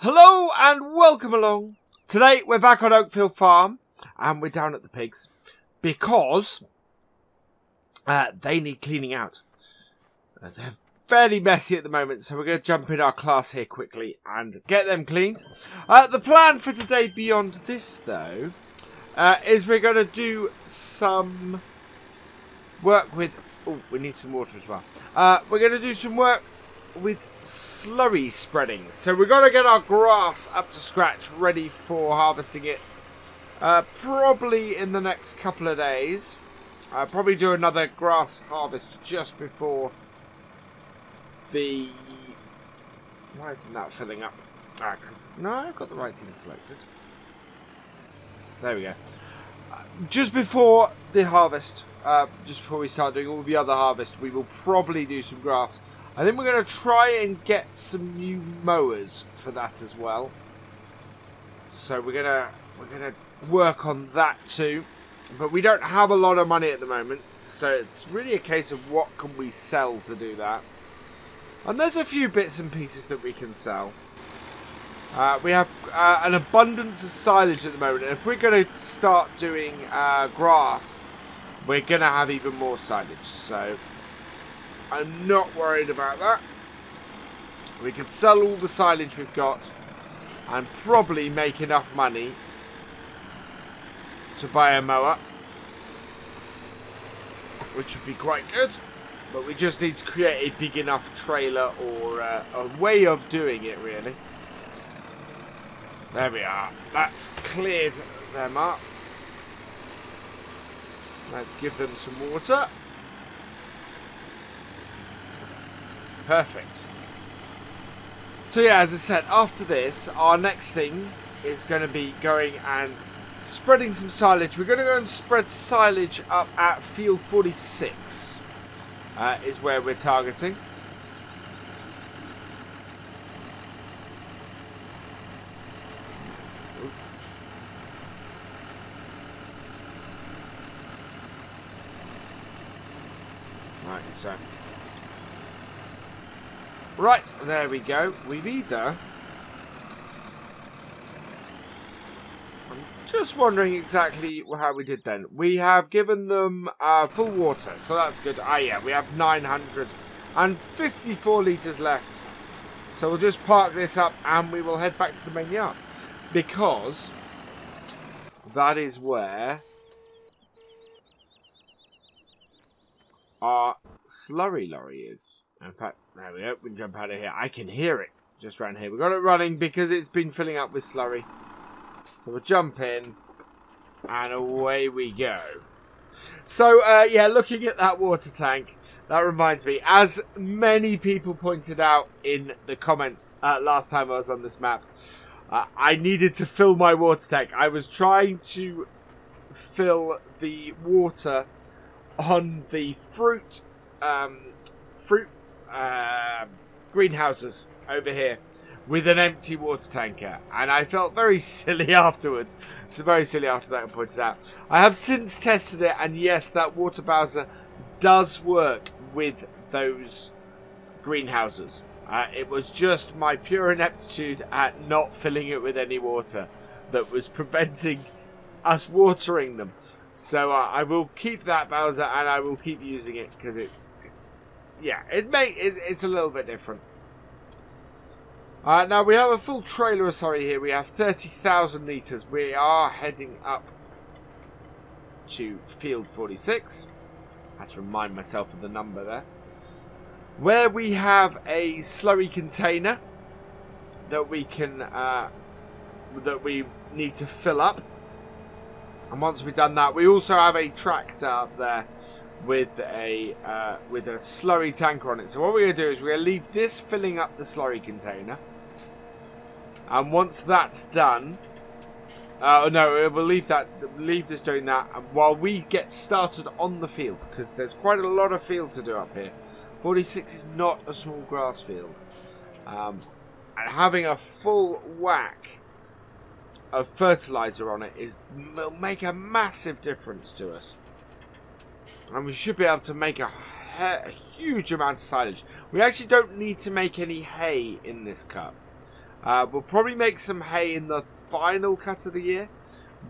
Hello and welcome along. Today we're back on Oakfield Farm and we're down at the pigs because they need cleaning out. They're fairly messy at the moment, so we're going to jump in our class here quickly and get them cleaned. The plan for today beyond this though is we're going to do some work with... Oh, we need some water as well. We're going to do some work with slurry spreading. So we're going to get our grass up to scratch, ready for harvesting it. Probably in the next couple of days. Probably do another grass harvest just before the... Why isn't that filling up? Because... No, I've got the right thing selected. There we go. Just before the harvest, just before we start doing all the other harvest, we will probably do some grass. I think we're going to try and get some new mowers for that as well. So we're gonna work on that too. But we don't have a lot of money at the moment, so it's really a case of what can we sell to do that. And there's a few bits and pieces that we can sell. We have an abundance of silage at the moment, and if we're going to start doing grass, we're going to have even more silage. So I'm not worried about that. We can sell all the silage we've got and probably make enough money to buy a mower, which would be quite good. But we just need to create a big enough trailer or a way of doing it, really. There we are. That's cleared them up. Let's give them some water. Perfect. So yeah, as I said, after this, our next thing is going to be going and spreading some silage. We're going to go and spread silage up at field 46. Is where we're targeting. Right, so... Right, there we go. We've either... I'm just wondering exactly how we did then. We have given them full water, so that's good. Yeah, we have 954 litres left. So we'll just park this up and we will head back to the main yard. Because that is where our slurry lorry is. In fact, there we go. We can jump out of here. I can hear it just around here. We've got it running because it's been filling up with slurry. So we'll jump in and away we go. So, yeah, looking at that water tank, that reminds me, as many people pointed out in the comments last time I was on this map, I needed to fill my water tank. I was trying to fill the water on the fruit greenhouses over here with an empty water tanker, and I felt very silly afterwards. So very silly after that, I pointed out. I have since tested it, and yes, that water bowser does work with those greenhouses. It was just my pure ineptitude at not filling it with any water that was preventing us watering them. So I will keep that bowser and I will keep using it because it's a little bit different. Now we have a full trailer of slurry here. We have 30,000 litres. We are heading up to field 46. I had to remind myself of the number there. Where we have a slurry container that we can that we need to fill up. And once we've done that, we also have a tractor up there with a slurry tanker on it. So what we're going to do is we're going to leave this filling up the slurry container, and once that's done, no, we'll leave this doing that, and while we get started on the field, because there's quite a lot of field to do up here. 46 is not a small grass field, and having a full whack of fertilizer on it will make a massive difference to us. And we should be able to make a huge amount of silage. We actually don't need to make any hay in this cup. We'll probably make some hay in the final cut of the year,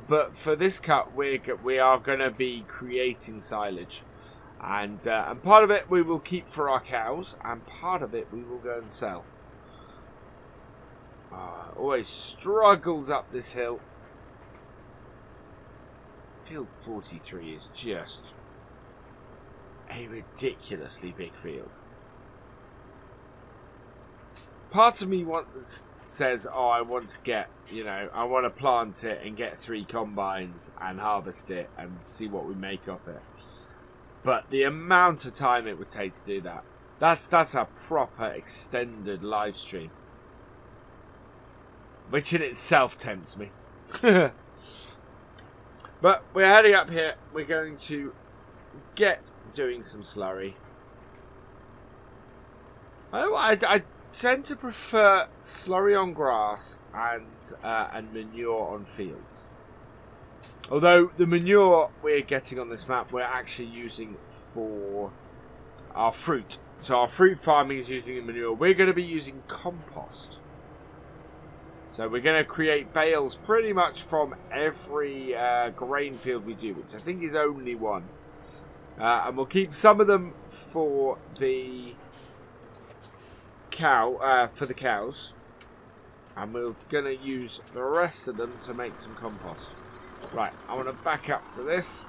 but for this cut we are going to be creating silage, and part of it we will keep for our cows, and part of it we will go and sell. Always struggles up this hill. Field 43 is just a ridiculously big field. Part of me says, oh, I want to get, I want to plant it and get 3 combines and harvest it and see what we make of it. But the amount of time it would take to do that, that's a proper extended live stream. Which in itself tempts me. But we're heading up here. We're going to get doing some slurry. I tend to prefer slurry on grass and manure on fields. Although the manure we're getting on this map we're actually using for our fruit. So our fruit farming is using the manure. We're going to be using compost. So we're going to create bales pretty much from every grain field we do, which I think is only 1. And we'll keep some of them for the cows, and we're going to use the rest of them to make some compost. Right, I want to back up to this.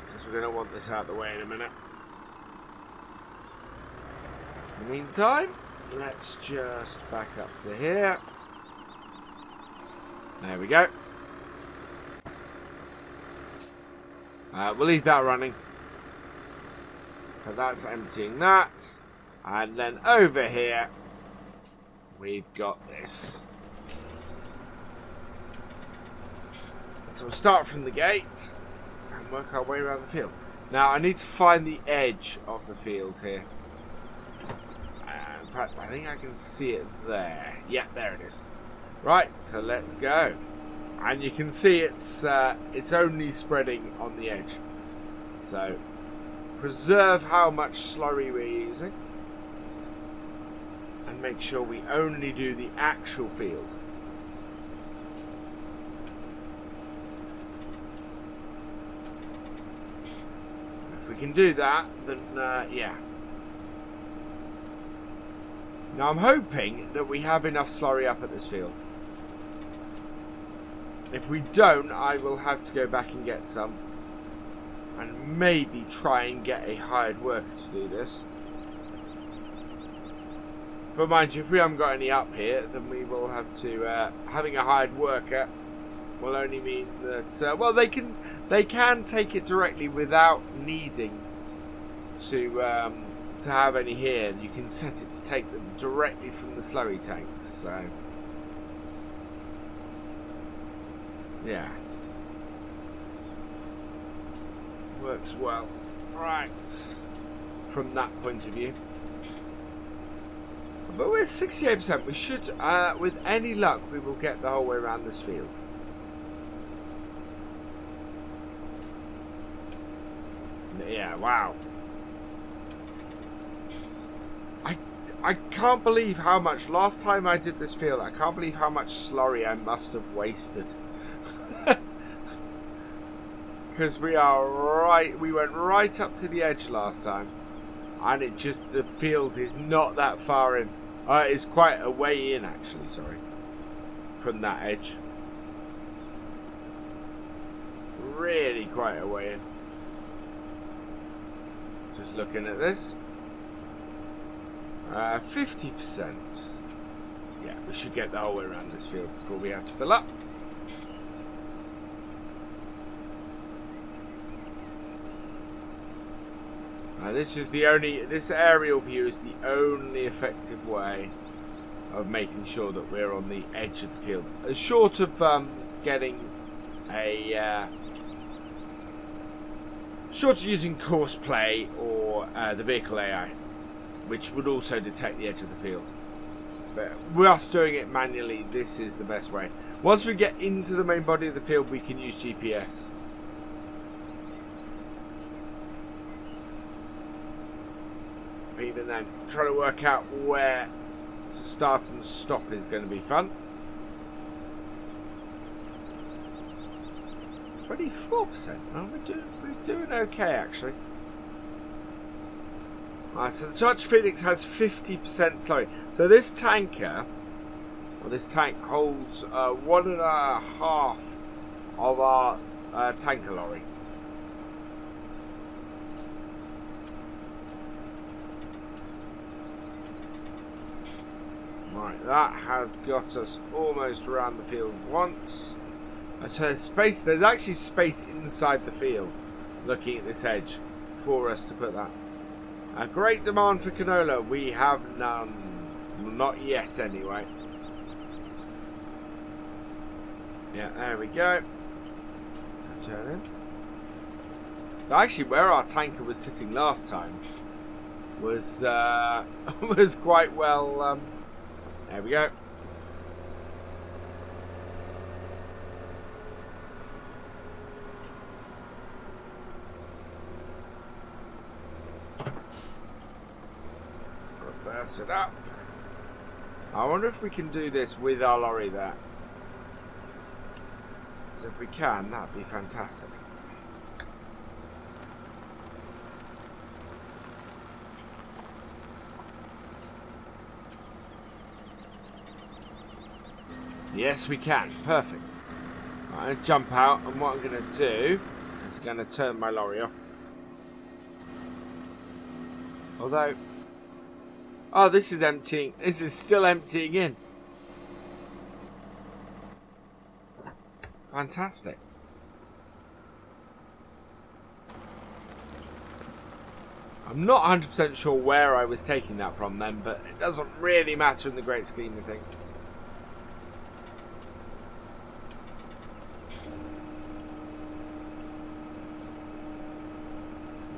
Because we're going to want this out of the way in a minute. In the meantime, let's just back up to here. There we go. We'll leave that running. So that's emptying that. And then over here, we've got this. So we'll start from the gate and work our way around the field. Now I need to find the edge of the field here. In fact, I think I can see it there. Yeah, there it is. Right, so let's go. And you can see it's only spreading on the edge. So preserve how much slurry we're using, and make sure we only do the actual field. If we can do that, then yeah. Now I'm hoping that we have enough slurry up at this field. If we don't, I will have to go back and get some. And maybe try and get a hired worker to do this. But mind you, if we haven't got any up here, then we will have to... having a hired worker will only mean that... well, they can take it directly without needing to have any here. You can set it to take them directly from the slurry tanks, so... yeah. Works well. Right. From that point of view. But we're 68%. We should, with any luck, we will get the whole way around this field. Yeah, wow. I can't believe how much, last time I did this field, I can't believe how much slurry I must have wasted. Because we went right up to the edge last time, and the field is not that far in. It's quite a way in, actually, sorry, from that edge. Really quite a way in. Just looking at this. 50%. Yeah, we should get the whole way around this field before we have to fill up. This aerial view is the only effective way of making sure that we're on the edge of the field. Short of getting a... short of using course play or the vehicle AI, which would also detect the edge of the field. But with us doing it manually, this is the best way. Once we get into the main body of the field, we can use GPS. even then, trying to work out where to start and stop is going to be fun. 24%. Oh, we're doing okay actually. Alright, so the Charge Phoenix has 50% slurry. So this tanker, or this tank, holds 1.5 of our tanker lorry. Right, that has got us almost around the field once. So there's actually space inside the field, looking at this edge, for us to put that. A great demand for canola. We have none. Not yet, anyway. Yeah, there we go. Turn in. Actually, where our tanker was sitting last time was was quite well. There we go. Reverse it up. I wonder if we can do this with our lorry there. So if we can, that'd be fantastic. Yes, we can. Perfect. I'm going to jump out, and what I'm going to do is going to turn my lorry off. Although, oh, this is emptying. This is still emptying in. Fantastic. I'm not 100% sure where I was taking that from then, but it doesn't really matter in the great scheme of things.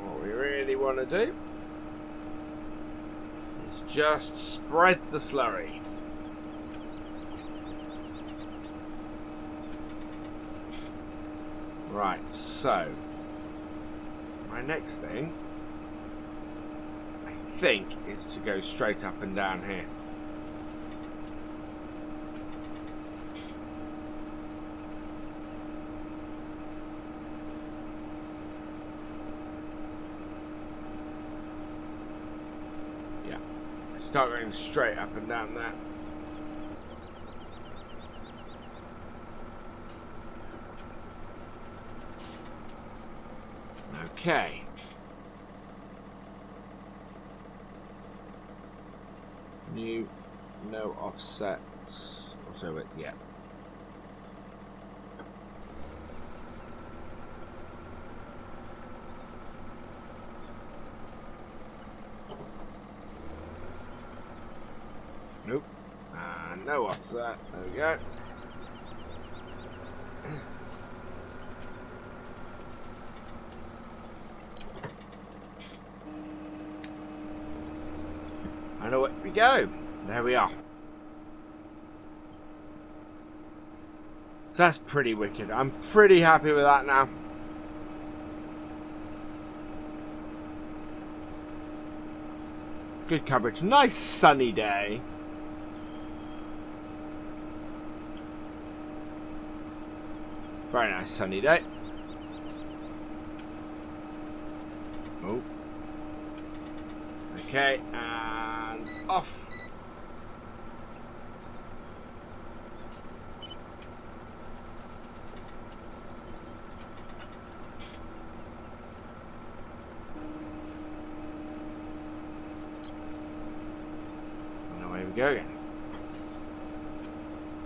What we really want to do is just spread the slurry. Right, so my next thing, I think, is to go straight up and down here. Yeah, start going straight up and down there. Okay. New, no offset. Auto it, yeah. Nope. No offset. There we go. I know where we go. There we are. So that's pretty wicked. I'm pretty happy with that now. Good coverage. Nice sunny day. Very nice sunny day. Oh. Okay, and off. And away we go again.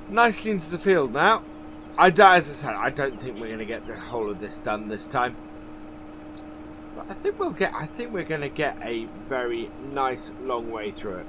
Nicely into the field now. As I said, I don't think we're going to get the whole of this done this time. But I think we'll get. I think we're going to get a very nice long way through it.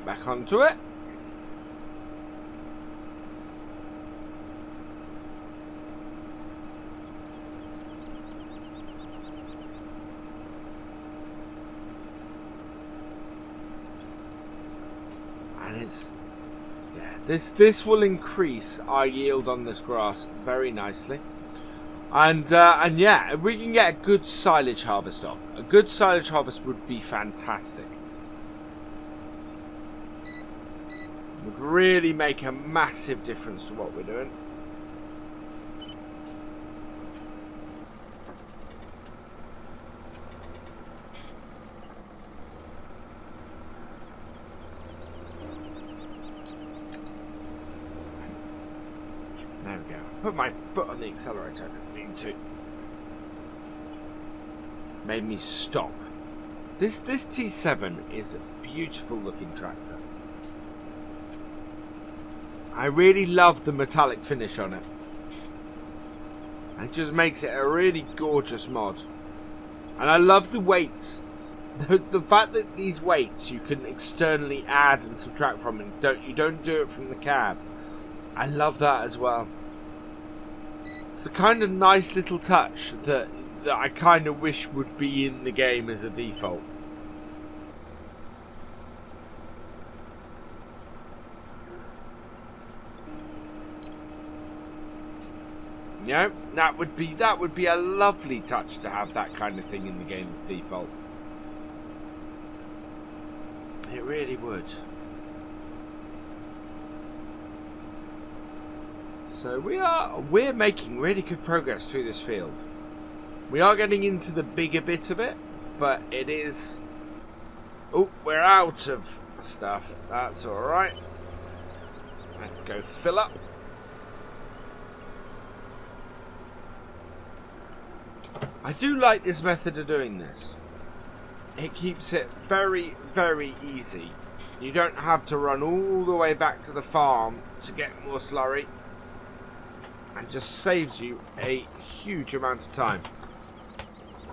back onto it. And it's, yeah, this will increase our yield on this grass very nicely. And yeah, if we can get a good silage harvest off. A good silage harvest would be fantastic. Would really make a massive difference to what we're doing. There we go. Put my foot on the accelerator. I didn't mean to. Made me stop. This T7 is a beautiful looking tractor. I really love the metallic finish on it. It just makes it a really gorgeous mod. And I love the weights. The fact that these weights you can externally add and subtract from, and you don't do it from the cab. I love that as well. It's the kind of nice little touch that I kind of wish would be in the game as a default. You know, that would be a lovely touch to have that kind of thing in the game as default. It really would. So we're making really good progress through this field. We are getting into the bigger bit of it, but it is... Oh, we're out of stuff. That's alright. Let's go fill up. I do like this method of doing this. It keeps it very, very easy. You don't have to run all the way back to the farm to get more slurry. And just saves you a huge amount of time.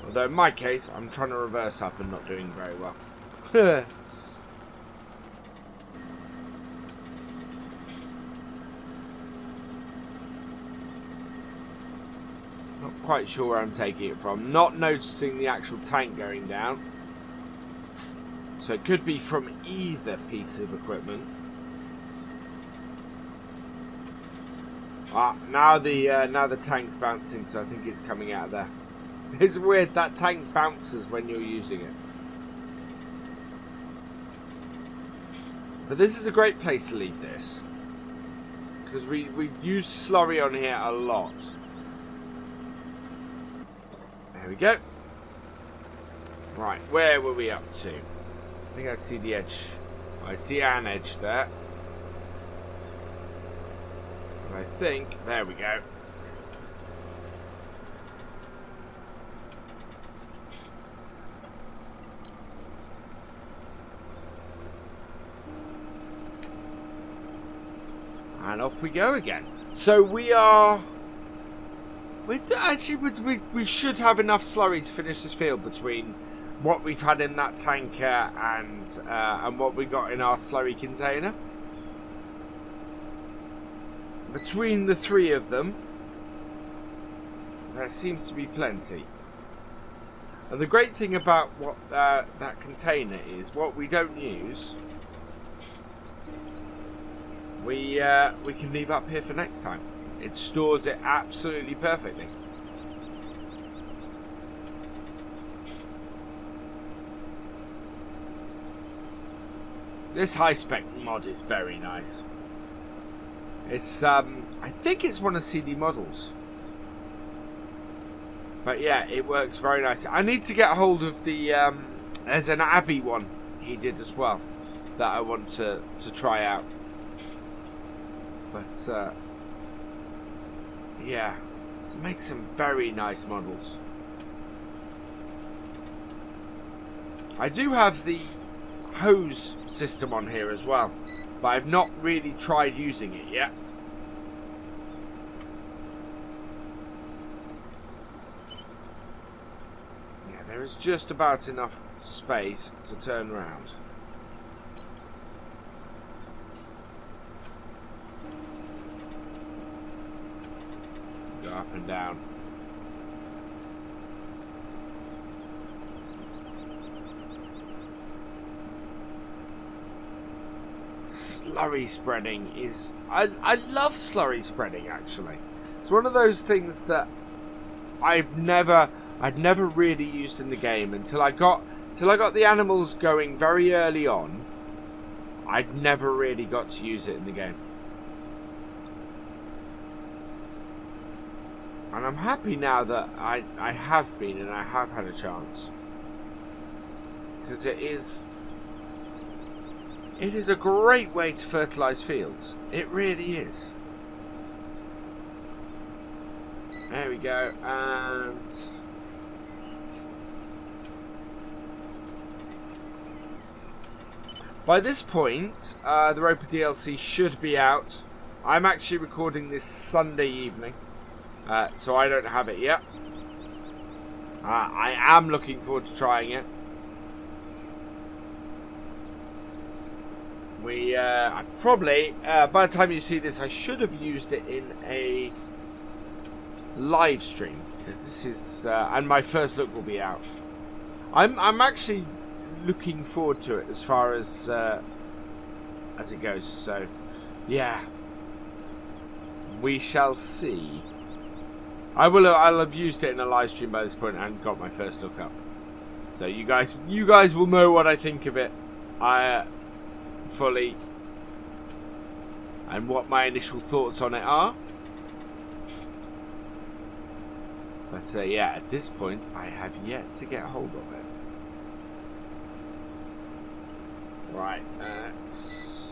Although in my case, I'm trying to reverse up and not doing very well. Not quite sure where I'm taking it from. Not noticing the actual tank going down. So it could be from either piece of equipment. Ah, now the tank's bouncing, so I think it's coming out of there. It's weird, that tank bounces when you're using it. But this is a great place to leave this. Because we use slurry on here a lot. There we go. Right, where were we up to? I think I see the edge. I see an edge there. I think, there we go. And off we go again. So we are... We should have enough slurry to finish this field between what we've had in that tanker and what we got in our slurry container. Between the three of them, there seems to be plenty. And the great thing about what that container is, what we don't use, we can leave up here for next time. It stores it absolutely perfectly. This high-spec mod is very nice. It's, I think it's one of CD models. But yeah, it works very nicely. I need to get hold of the, there's an Abbey one he did as well that I want to try out. But, yeah, let's make some very nice models. I do have the hose system on here as well, but I've not really tried using it yet. Yeah, there is just about enough space to turn around. and down. Slurry spreading is... I love slurry spreading, actually. It's one of those things that I'd never really used in the game until I got the animals going very early on. I'd never really got to use it in the game. And I'm happy now that I have been and I have had a chance. Because it is a great way to fertilise fields. It really is. There we go, and... by this point, the Ropa DLC should be out. I'm actually recording this Sunday evening, so I don't have it yet. I am looking forward to trying it. I probably, by the time you see this, I should have used it in a live stream, because this is, and my first look will be out. I'm actually looking forward to it as far as it goes. So, yeah, we shall see. I'll have used it in a live stream by this point and got my first look up. So you guys will know what I think of it. Fully, and what my initial thoughts on it are. But yeah, at this point I have yet to get hold of it. Right, let's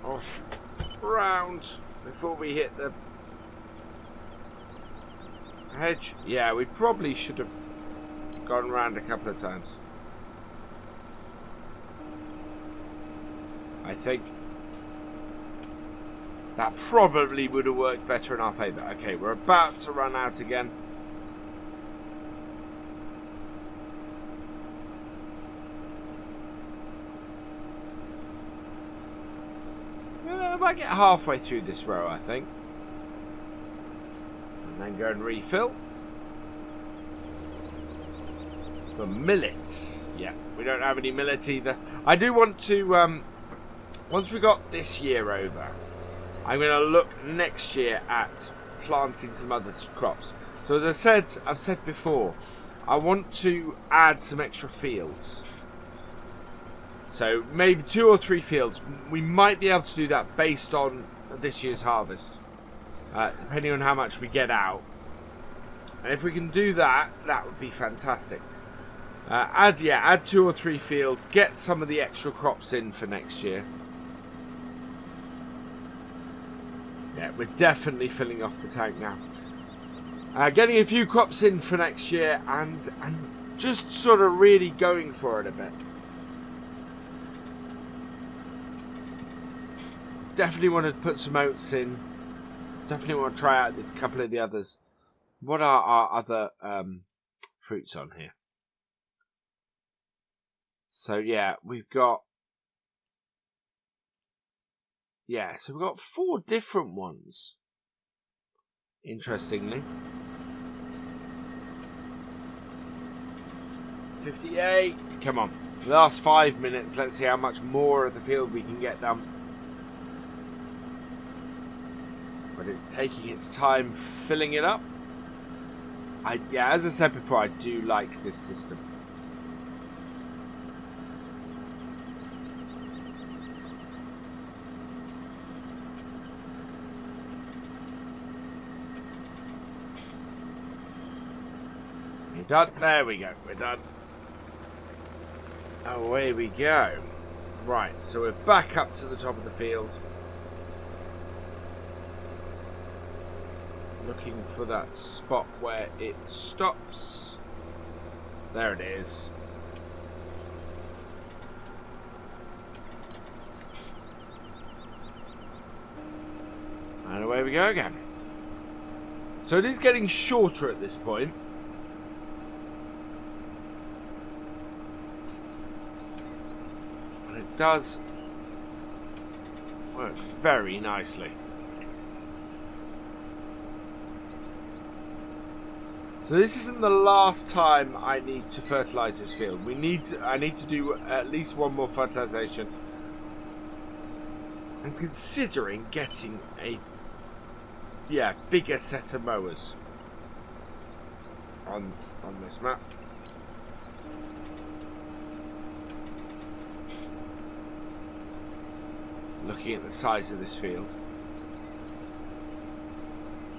off round before we hit the hedge. Yeah, we probably should have gone round a couple of times. I think that probably would have worked better in our favour. Okay, we're about to run out again. I might get halfway through this row, I think. And then go and refill. The millet. Yeah, we don't have any millet either. I do want to, once we got this year over, I'm going to look next year at planting some other crops. So as I've said before, I want to add some extra fields. So maybe 2 or 3 fields. We might be able to do that based on this year's harvest, depending on how much we get out. And if we can do that, that would be fantastic. Add 2 or 3 fields, get some of the extra crops in for next year. Yeah, we're definitely filling off the tank now. Getting a few crops in for next year and just sort of really going for it a bit. Definitely want to put some oats in. Definitely want to try out a couple of the others. What are our other fruits on here? So yeah, we've got... yeah, so we've got 4 different ones. Interestingly. 58. Come on. Last 5 minutes. Let's see how much more of the field we can get done. But it's taking its time filling it up. Yeah, as I said before, I do like this system. You're done? There we go. We're done. Away we go. Right, so we're back up to the top of the field. Looking for that spot where it stops. There it is. And away we go again. So it is getting shorter at this point. And it does work work very nicely. So this isn't the last time I need to fertilise this field. I need to do at least one more fertilisation. I'm considering getting a bigger set of mowers on this map. Looking at the size of this field.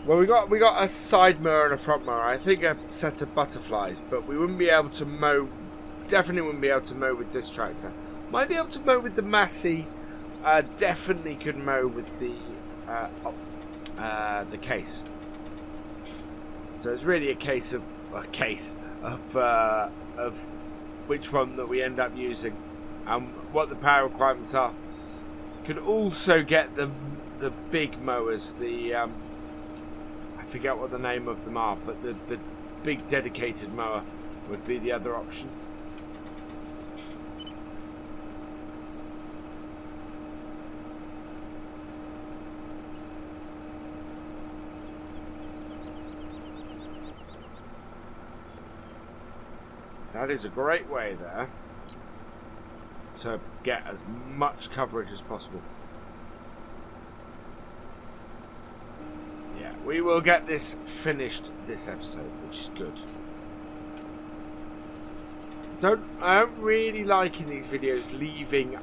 Well, we got a side mower and a front mower. I think a set of butterflies, but we wouldn't be able to mow. Definitely wouldn't be able to mow with this tractor. Might be able to mow with the Massey. Definitely could mow with the case. So it's really a case of which one that we end up using and what the power requirements are. Could also get the big mowers, I forget what the name of them are, but the big dedicated mower would be the other option. That is a great way there to get as much coverage as possible. Yeah, we will get this finished this episode, which is good. I don't really like in these videos leaving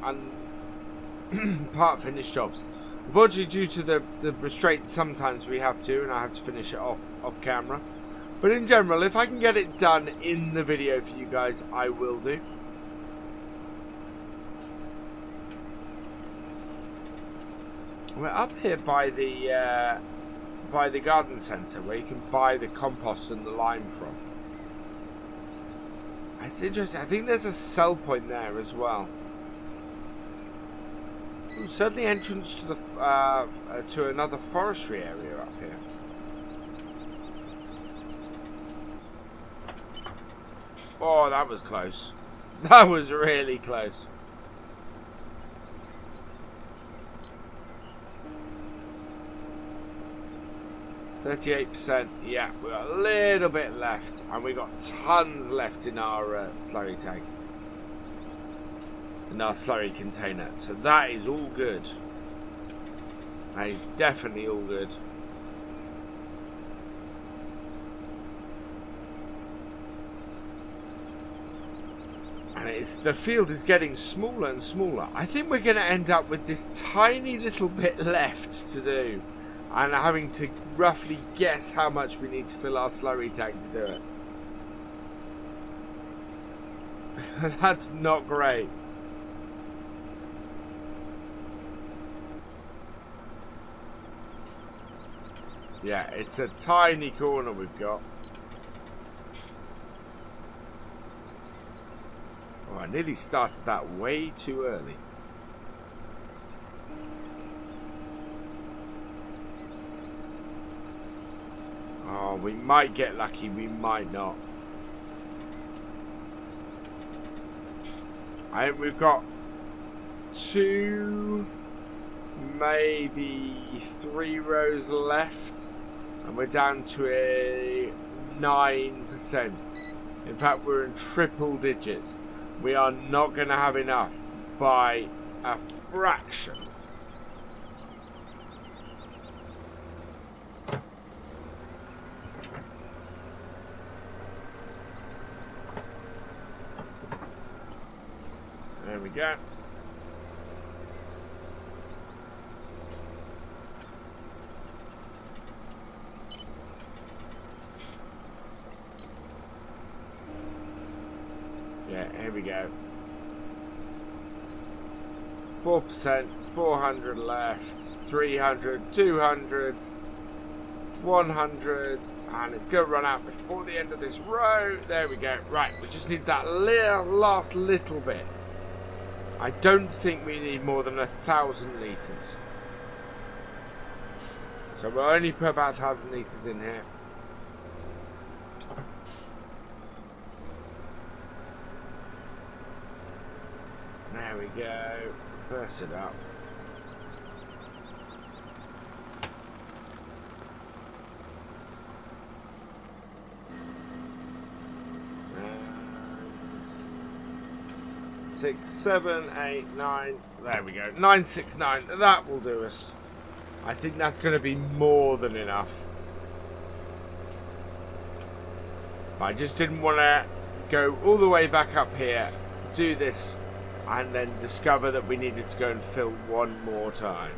part finished jobs. Unfortunately, due to the restraints, sometimes we have to, and I have to finish it off camera. But in general, if I can get it done in the video for you guys, I will do. We're up here by the garden centre, where you can buy the compost and the lime from. It's interesting. I think there's a sell point there as well. Ooh, certainly entrance to the to another forestry area up here. Oh, that was close. That was really close. %. Yeah, we got a little bit left, and we got tons left in our slurry tank, in our slurry container. So that is all good. That is definitely all good. And the field is getting smaller and smaller. I think we're going to end up with this tiny little bit left to do, and having to roughly guess how much we need to fill our slurry tank to do it. That's not great. Yeah, it's a tiny corner we've got. Oh, I nearly started that way too early. Oh, we might get lucky, we might not. I think we've got 2, maybe 3 rows left, and we're down to a 9%. In fact, we're in triple digits. We are not going to have enough by a fraction. There we go. Yeah, here we go. 4%, 400 left, 300, 200, 100, and it's going to run out before the end of this row. There we go. Right, we just need that last little bit. I don't think we need more than 1,000 litres. So we'll only put about 1,000 litres in here. There we go. Burst it up. 6, 7, 8, 9. There we go. 969. That will do us. I think that's going to be more than enough. I just didn't want to go all the way back up here, do this, and then discover that we needed to go and fill one more time.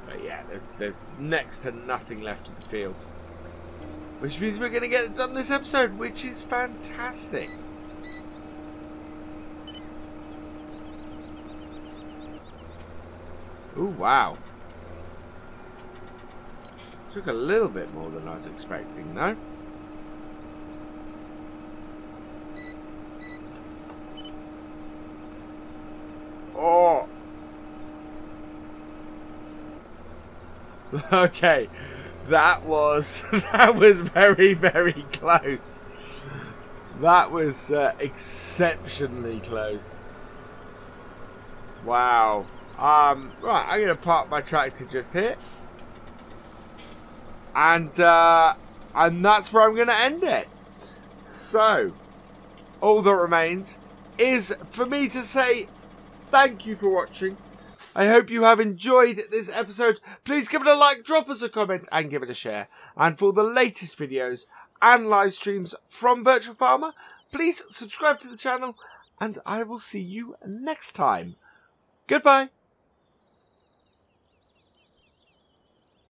But yeah, there's next to nothing left of the field. Which means we're going to get it done this episode, which is fantastic. Ooh, wow. Took a little bit more than I was expecting, no? Oh! Okay, that was very, very close. That was exceptionally close. Wow. Right, I'm gonna park my tractor just here, and that's where I'm gonna end it. So, all that remains is for me to say thank you for watching. I hope you have enjoyed this episode. Please give it a like, drop us a comment, and give it a share. And for the latest videos and live streams from Virtual Farmer, please subscribe to the channel, and I will see you next time. Goodbye.